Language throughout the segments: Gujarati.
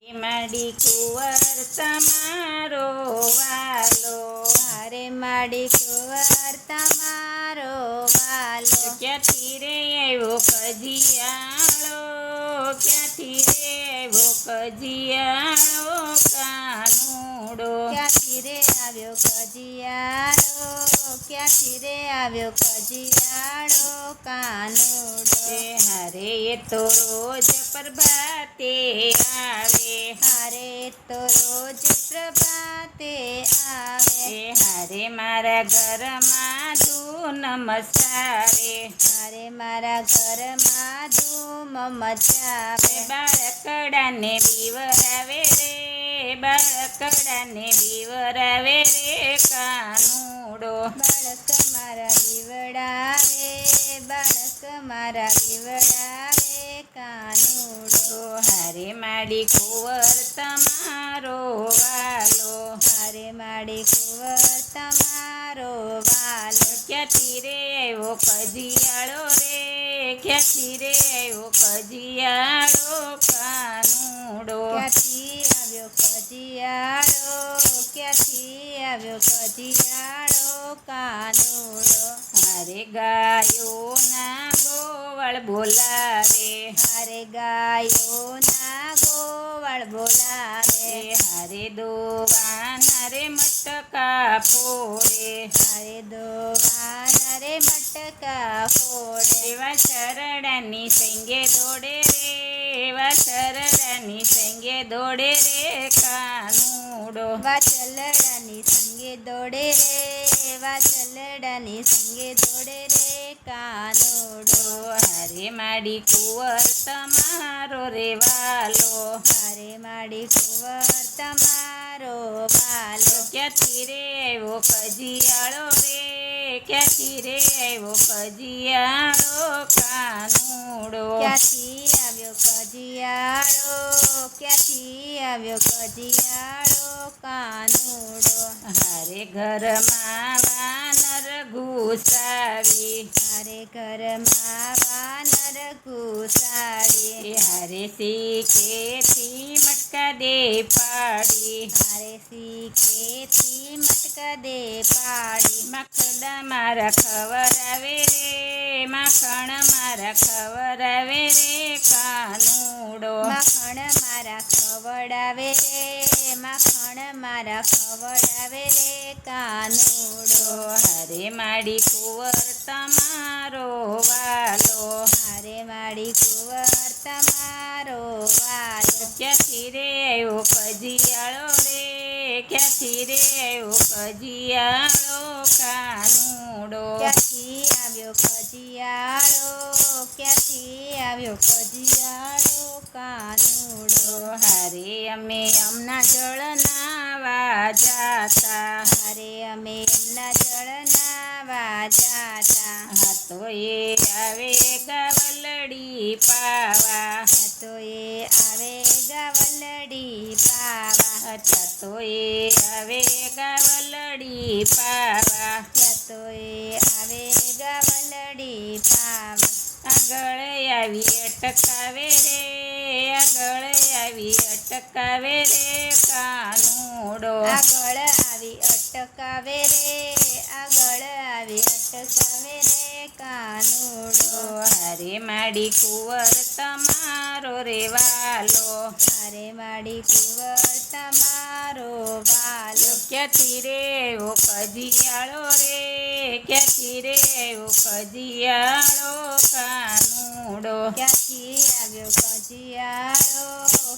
માડી કુંવર તમારો વાલો, મારે માડી કુંવર તમારો વાલો. ક્યાંથી રે આવ્યો કજિયાળો, ક્યાંથી રે આવ્યો કજિયાળો કાનુડો. ક્યાંથી રે આવ્યો કજિયાળો, ક્યાંથી રે આવ્યો કજિયાળો કાનુડો. હારે એ તો રોજ પ્રભાતે આવે, હારે તો રોજ પ્રભાતે આવે. હારે મારા ઘરમાં ધૂન મચાવે, હારે મારા ઘરમાં ધૂમ મચાવે. બાળકડાને બીવરાવે રે, બાળકડાને બીવરાવે રે કાનુડો. બાળક મારા બીવડાવે, બાળક મારા બીવડાવે કાનુડો. હારે માડી કુંવર તમારો વાલો, હારે માડી કુંવર તમારો વાલો. ક્યાંથી રે આવ્યો કજિયાળો રે, ક્યાંથી રે આવ્યો કજિયાળો કાનુડો. ક્યાંથી આવ્યો કજિયાળો, ક્યાંથી આવ્યો કજિયાળો કાનુડો. હારે ગાયોના ગોવાળ બોલાવે, હારે ગાયોના ગોવાળ બોલાવે. હારે દોવાના રે મટકા ફોડે, હારે દોવાના રે મટકા ફોડે. એવા શરડાની સંગે દોડે રે, એવા શરડાની સંગે દોડે રે કાનુડો. વાછલડાની સંગે દોડે રે, વાછલડાની સંગે દોડે રે કાનુડો. હારે માડી કુંવર તમારો રે વાલો, હારે માડી કુંવર તમારો વાલો. ક્યાંથી રે આવ્યો કજિયાળો રે, ક્યાંથી રે આવ્યો કજિયાળો કાનુડો. ક્યાંથી આવ્યો કજિયાળો, ક્યાંથી આવ્યો કજિયાળો કાનુડો. હારે ઘરમાં વાનર ઘુસાવી, હારે ઘરમાં વાનર ઘુસાડી. હારે શીખેથી મટકા દે પાડી, હારે શીખેથી મટકા દે પાડી. માખડા મારા ખવરાવે રે, માખણ મારા ખવરાવે રે કાનુડો. માખણ મારા ખવડાવે રે, માખણ મારા ખવડાવે રે કાનુડો. હારે માડી કુંવર તમારો વાલો, હારે માડી કુંવર તમારો વાલો. ક્યાંથી રે આવ્યો કજિયાળો રે, ક્યાંથી રે આવ્યો કજિયાળો કાનુડો. ક્યાંથી આવ્યો કજિયાળો, ક્યાંથી આવ્યો કજિયાળો કાનુડો. હારે અમે અમના જળ નાવા જાતા, હારે અમે એમના જળ નાવા જાતા. તો એ આવે ગાવલડી પાવા, તો એ આવે ગાવલડી પાવા. તો એ આવે ગાવલડી પાવા. તો એ આવે ગાવલડી પાવા. આગળ આવી અટકાવે રે, આગળ આવી અટકાવે રે કાનુડો. આગળ આવી અટકાવે રે, આગળ આવી અટકાવે રે કાનુડો. હારે માડી કુંવર તમારો રે વાલો, હારે માડી કુંવર તમારો વાલો. ક્યાંથી રે ઓ કજિયાળો રે, ક્યાંથી રે ઓ કજિયાળો કાનુડો. ક્યાંથી આવ્યો કજિયાળો,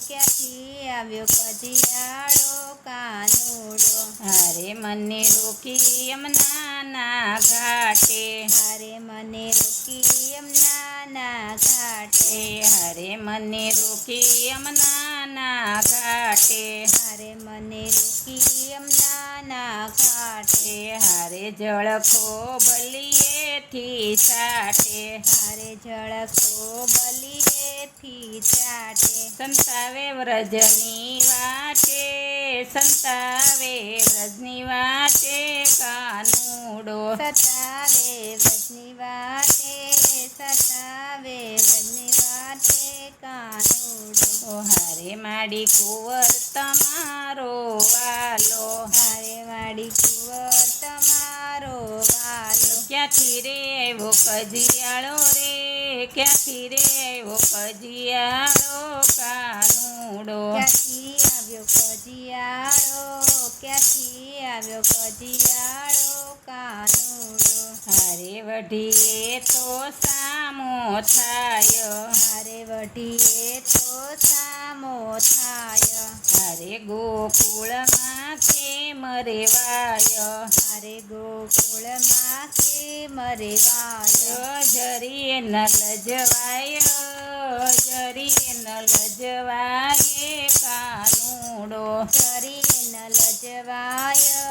ક્યાંથી આવ્યો કજિયાળો કાનુડો. હારે મને રોકી યમુનાના ઘાટે, હારે મને રોકી યમુનાના ઘાટે. હારે મને રોકી યમુનાના ઘાટે. હારે મને રોકી યમુનાના ઘાટે. હારે જળખો બલીએથી સાટે, હારે જળખો બલીએથી ચાટે. સંતાવે વ્રજની વાટે, સંતાવે વ્રજની વાટે કાનુડો. સતાવે વ્રજની વાટે, સતાવે વ્રજની વાટે કાનુડો. ઓ હારે માડી કુંવર તમારો વાલો, હારે વાડી કુંવર તમારો વાલો. ક્યાંથી રે આવ્યો કજિયાળો રે, ક્યાંથી રે આવ્યો કજિયાળો કાનુડો. ક્યાંથી આવ્યો કજિયાળો, ક્યાંથી આવ્યો કજિયાળો કાનુડો. હારે વઢીએ તો સામો થાય, હારે વઢીએ તો સામો થાય. હારે ગોકુળમાં કેમ રેવાય, હારે ગોકુળમાં કેમ રેવાય. જરીએ ન લજવાય, જરીએ ન લજવાય કાનુડો. જરીએ ન લજવાય,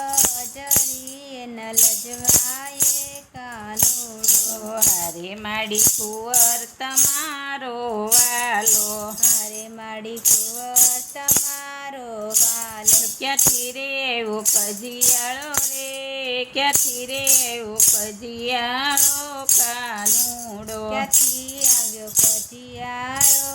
જરીએ ન લજવાય કાનુડો. હારે માડી કુંવર તમારો વાલો, હારે માડી કુંવર તમારો વાલો. ક્યાંથી રે આવ્યો કજિયાળો રે, ક્યાંથી રે આવ્યો કજિયાળો કાનુડો. ક્યાંથી આવ્યો કજિયાળો,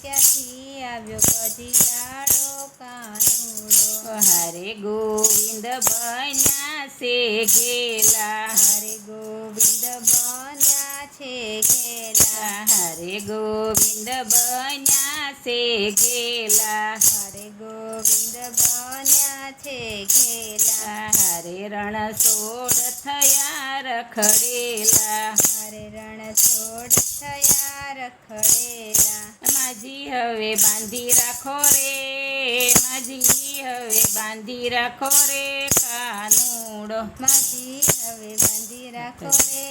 ક્યાંથી આવ્યો કજિયાળો કાનુડો. હારે ગોવિંદ બન્યા છે ઘેલા, હારે ગોવિંદ બન્યા છે ઘેલા. હારે ગોવિંદ બન્યા છે ઘેલા, હારે ગોવિંદ બન્યા છે ઘેલા. હારે રણછોડ થયા રખડેલા, હારે રણછોડ થયા રખડેલા. માજી હવે બાંધી રાખો રે, માજી હવે બાંધી રાખો રે કાનુડો. માજી હવે બાંધી રાખો રે,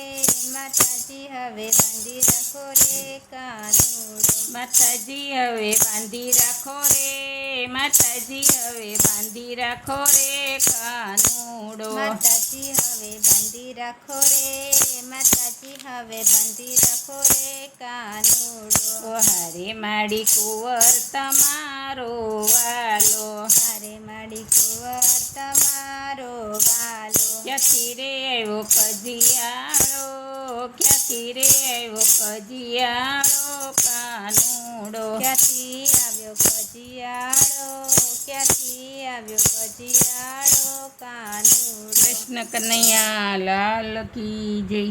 માતાજી હવે બાંધી રાખો રે કાનુડો. માતાજી હવે બાંધી રાખો રે, માતાજી હવે બાંધી રાખો રે કાનુડો. માતાજી હવે બાંધી રાખો રે, માતાજી હવે બાંધી રાખો રે કાનુડો. હારે માડી કુંવર તમારો વાલો, હારે માડી કુંવર તમારો વાલો. ક્યાંથી રે આવ્યો કજિયાળો, ક્યાંથી રે આવ્યો કજિયાળો કાનુડો. ક્યાંથી આવ્યો કજિયાળો, ક્યાંથી આવ્યો કજિયાળો કાનુડો. કૃષ્ણ કનૈયા લાલ કી જય.